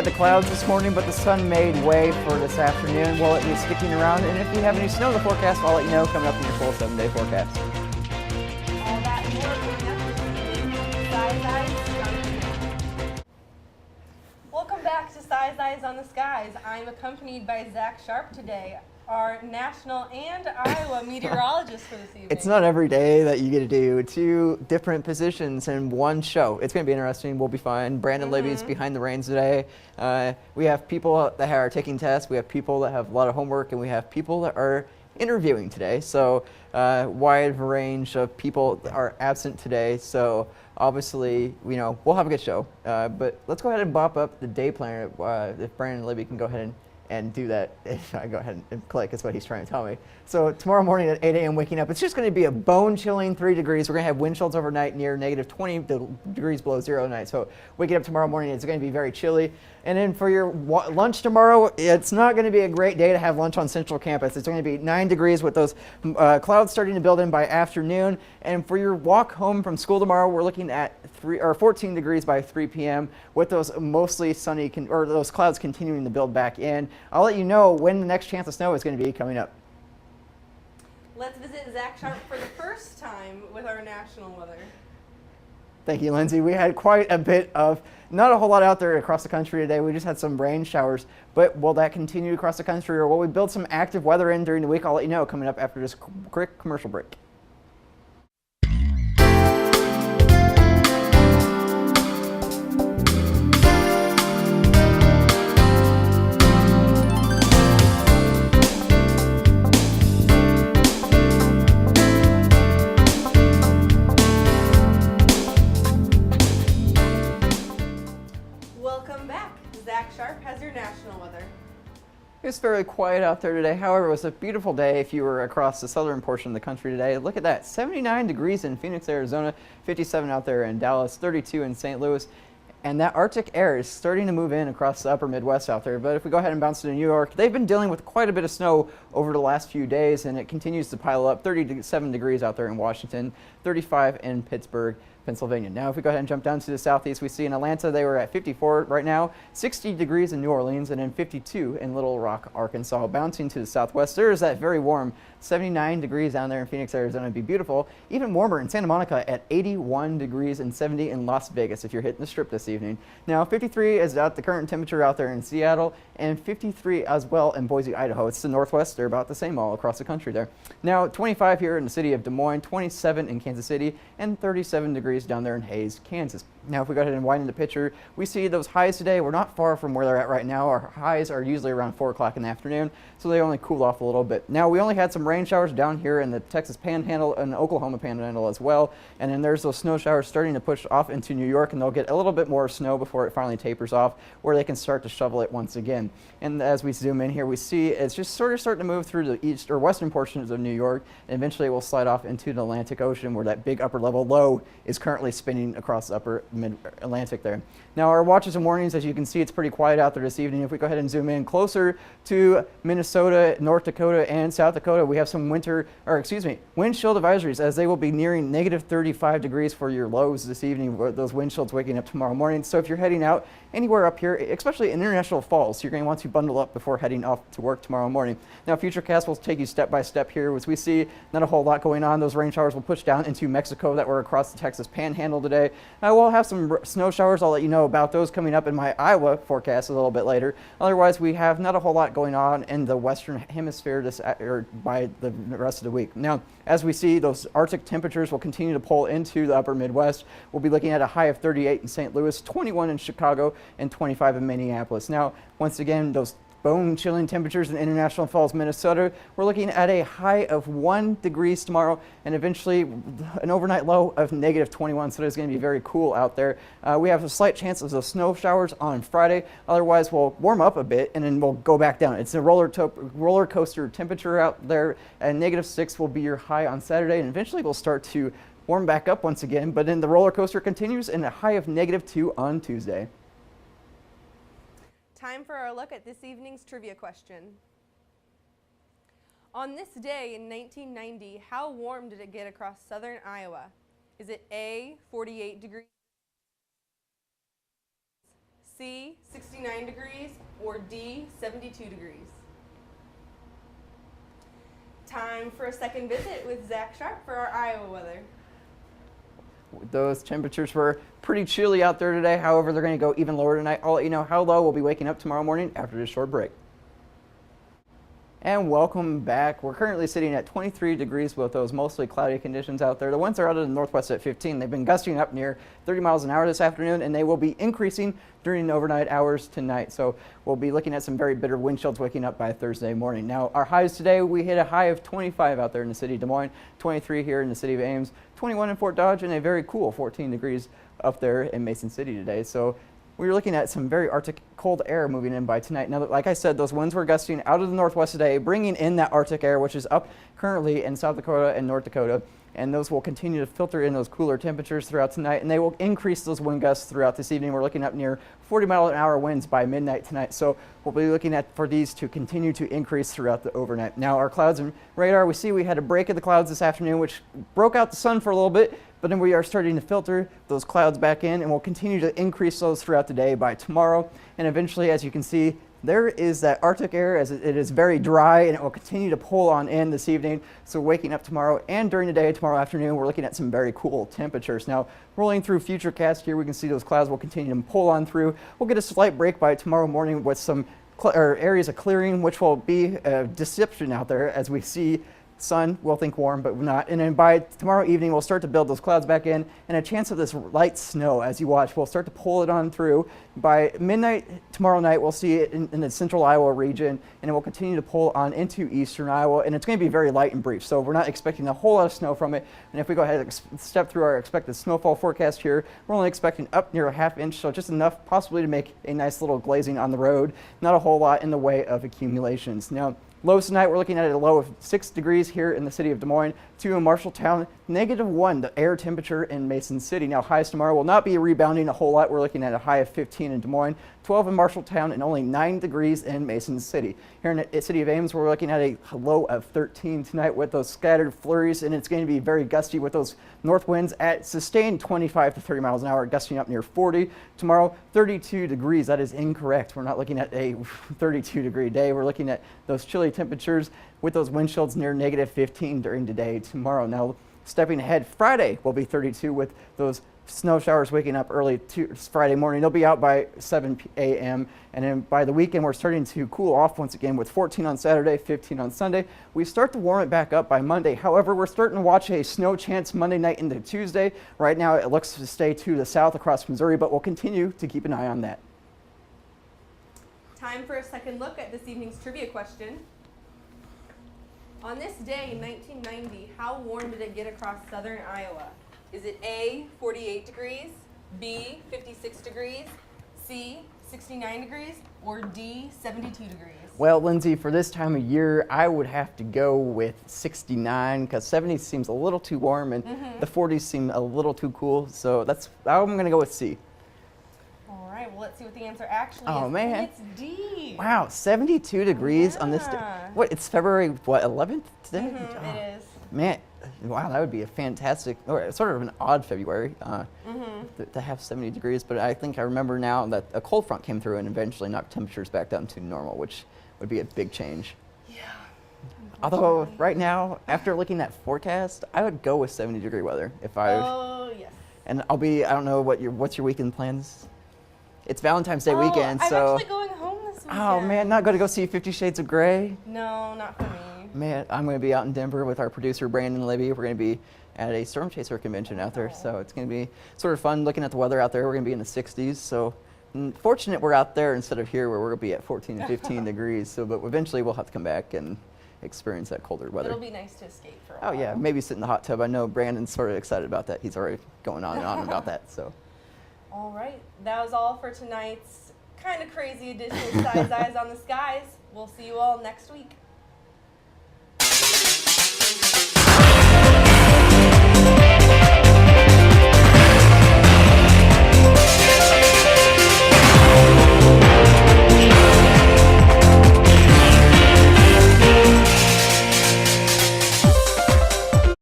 had the clouds this morning, but the sun made way for this afternoon. Will it be sticking around? And if you have any snow in the forecast, I'll let you know coming up in your full 7-day forecast. All that and more coming up this evening. Size Eyes. Welcome back to Size Eyes on the Skies. I'm accompanied by Sharpe today, our national and Iowa meteorologist for this evening. It's not every day that you get to do 2 different positions in one show. It's going to be interesting. We'll be fine. Brandon Libby's behind the reins today. We have people that are taking tests. We have people that have a lot of homework, and we have people that are interviewing today. So wide range of people are absent today. So obviously, we'll have a good show. But let's go ahead and bop up the day planner if Brandon Libby can go ahead and do that. If I go ahead and click, is what he's trying to tell me. So tomorrow morning at 8 a.m. waking up, it's just going to be a bone-chilling 3 degrees. We're going to have wind chills overnight near negative 20 degrees below zero tonight. So waking up tomorrow morning, it's going to be very chilly. And then for your lunch tomorrow, it's not going to be a great day to have lunch on Central Campus. It's going to be 9 degrees with those clouds starting to build in by afternoon. And for your walk home from school tomorrow, we're looking at 14 degrees by 3 p.m. with those mostly sunny, those clouds continuing to build back in. I'll let you know when the next chance of snow is going to be coming up. Let's visit Sharpe for the first time with our national weather. Thank you, Lindsay. We had quite a bit of, not a whole lot out there across the country today. We just had some rain showers, but will that continue across the country, or will we build some active weather in during the week? I'll let you know coming up after this quick commercial break. Sharpe has your national weather. It's very quiet out there today. However, it was a beautiful day if you were across the southern portion of the country today. Look at that, 79 degrees in Phoenix, Arizona, 57 out there in Dallas, 32 in St. Louis. And that Arctic air is starting to move in across the upper Midwest out there. But if we go ahead and bounce to New York, they've been dealing with quite a bit of snow over the last few days, and it continues to pile up. 37 degrees out there in Washington, 35 in Pittsburgh, Pennsylvania. Now, if we go ahead and jump down to the southeast, we see in Atlanta, they were at 54 right now, 60 degrees in New Orleans, and then 52 in Little Rock, Arkansas. Bouncing to the southwest, there is that very warm 79 degrees down there in Phoenix, Arizona. It'd be beautiful. Even warmer in Santa Monica at 81 degrees and 70 in Las Vegas if you're hitting the strip this evening. Now, 53 is the current temperature out there in Seattle, and 53 as well in Boise, Idaho. It's the northwest. They're about the same all across the country there. Now, 25 here in the city of Des Moines, 27 in Kansas City, and 37 degrees down there in Hays, Kansas. Now, if we go ahead and widen the picture, we see those highs today. We're not far from where they're at right now. Our highs are usually around 4 o'clock in the afternoon, so they only cool off a little bit. Now, we only had some rain showers down here in the Texas Panhandle and the Oklahoma Panhandle as well, and then there's those snow showers starting to push off into New York, and they'll get a little bit more snow before it finally tapers off, where they can start to shovel it once again. And as we zoom in here, we see it's just sort of starting to move through the east or western portions of New York, and eventually it will slide off into the Atlantic Ocean, where that big upper level low is currently spinning across the upper mid-Atlantic there. Now, our watches and warnings, as you can see, it's pretty quiet out there this evening. If we go ahead and zoom in closer to Minnesota, North Dakota, and South Dakota, we have some wind chill advisories, as they will be nearing negative 35 degrees for your lows this evening, those wind chills waking up tomorrow morning. So if you're heading out anywhere up here, especially in International Falls, you're going to want to bundle up before heading off to work tomorrow morning. Now, Futurecast will take you step by step here. As we see, not a whole lot going on. Those rain showers will push down into Mexico that were across the Texas Panhandle today. I will have some snow showers. I'll let you know about those coming up in my Iowa forecast a little bit later. Otherwise, we have not a whole lot going on in the Western Hemisphere by the rest of the week. Now, as we see, those Arctic temperatures will continue to pull into the upper Midwest. We'll be looking at a high of 38 in St. Louis, 21 in Chicago, and 25 in Minneapolis. Now, once again, those bone-chilling temperatures in International Falls, Minnesota. We're looking at a high of 1 degrees tomorrow, and eventually an overnight low of negative 21, so it's going to be very cool out there. We have a slight chance of those snow showers on Friday. Otherwise, we'll warm up a bit, and then we'll go back down. It's a roller coaster temperature out there, and negative 6 will be your high on Saturday, and eventually we'll start to warm back up once again, but then the roller coaster continues in a high of negative 2 on Tuesday. Time for our look at this evening's trivia question. On this day in 1990, how warm did it get across southern Iowa? Is it A, 48 degrees, C, 69 degrees, or D, 72 degrees? Time for a second visit with Zach Sharpe for our Iowa weather. Those temperatures were pretty chilly out there today. However, they're going to go even lower tonight. I'll let you know how low we'll be waking up tomorrow morning after this short break. And welcome back. We're currently sitting at 23 degrees with those mostly cloudy conditions out there. The winds are out of the northwest at 15. They've been gusting up near 30 miles an hour this afternoon, and they will be increasing during the overnight hours tonight. So we'll be looking at some very bitter wind chills waking up by Thursday morning. Now, our highs today, we hit a high of 25 out there in the city of Des Moines, 23 here in the city of Ames, 21 in Fort Dodge, and a very cool 14 degrees up there in Mason City today. So we're looking at some very Arctic cold air moving in by tonight. Now, like I said, those winds were gusting out of the northwest today, bringing in that Arctic air, which is up currently in South Dakota and North Dakota. And those will continue to filter in those cooler temperatures throughout tonight, and they will increase those wind gusts throughout this evening. We're looking up near 40-mile-an-hour winds by midnight tonight. So we'll be looking at for these to continue to increase throughout the overnight. Now, our clouds and radar, we see we had a break of the clouds this afternoon, which broke out the sun for a little bit, but then we are starting to filter those clouds back in, and we'll continue to increase those throughout the day by tomorrow. And eventually, as you can see, there is that Arctic air as it is very dry, and it will continue to pull on in this evening. So waking up tomorrow and during the day tomorrow afternoon, we're looking at some very cool temperatures. Now, rolling through Futurecast here, we can see those clouds will continue to pull on through. We'll get a slight break by tomorrow morning with some areas of clearing, which will be a deception out there as we see sun. We'll think warm, but not. And then by tomorrow evening, we'll start to build those clouds back in, and a chance of this light snow as you watch. We'll start to pull it on through. By midnight tomorrow night, we'll see it in the central Iowa region, and it will continue to pull on into eastern Iowa, and it's going to be very light and brief. So we're not expecting a whole lot of snow from it. And if we go ahead and step through our expected snowfall forecast here, we're only expecting up near a ½ inch, so just enough possibly to make a nice little glazing on the road. Not a whole lot in the way of accumulations. Now, lows tonight, we're looking at a low of 6 degrees here in the city of Des Moines, 2 in Marshalltown, -1, the air temperature in Mason City. Now, highs tomorrow will not be rebounding a whole lot. We're looking at a high of 15 in Des Moines, 12 in Marshalltown, and only 9 degrees in Mason City. Here in the city of Ames, we're looking at a low of 13 tonight with those scattered flurries, and it's going to be very gusty with those north winds at sustained 25 to 30 miles an hour, gusting up near 40. Tomorrow, 32 degrees. That is incorrect. We're not looking at a 32-degree day. We're looking at those chilly temperatures with those wind chills near -15 during the day tomorrow. Now, stepping ahead, Friday will be 32 with those snow showers waking up early Friday morning. They'll be out by 7 a.m. And then by the weekend, we're starting to cool off once again with 14 on Saturday, 15 on Sunday. We start to warm it back up by Monday. However, we're starting to watch a snow chance Monday night into Tuesday. Right now, it looks to stay to the south across Missouri, but we'll continue to keep an eye on that. Time for a second look at this evening's trivia question. On this day in 1990, how warm did it get across southern Iowa? Is it A, 48 degrees, B, 56 degrees, C, 69 degrees, or D, 72 degrees? Well, Lindsay, for this time of year, I would have to go with 69 because 70 seems a little too warm and the 40s seem a little too cool. So I'm going to go with C. All right, well, let's see what the answer actually is. Oh, man. It's D. Wow, 72 degrees on this day. What, it's February, 11th today? It is. Man, wow, that would be a fantastic, or sort of an odd February to have 70 degrees. But I think I remember now that a cold front came through and eventually knocked temperatures back down to normal, which would be a big change. Yeah. Although right now, after looking at forecast, I would go with 70-degree weather if I. Oh yes. And what's your weekend plans? It's Valentine's Day weekend, I'm so. actually going home this weekend. Oh man, not going to go see 50 Shades of Grey? No, not for me. Man, I'm going to be out in Denver with our producer, Brandon and Libby. We're going to be at a Storm Chaser convention out there, so it's going to be sort of fun looking at the weather out there. We're going to be in the 60s, so fortunate we're out there instead of here where we're going to be at 14 and 15 degrees. So, but eventually we'll have to come back and experience that colder weather. It'll be nice to escape for a while. Oh yeah, maybe sit in the hot tub. I know Brandon's sort of excited about that. He's already going on and on about that. So. All right, that was all for tonight's kind of crazy edition of Size Eyes on the Skies. We'll see you all next week.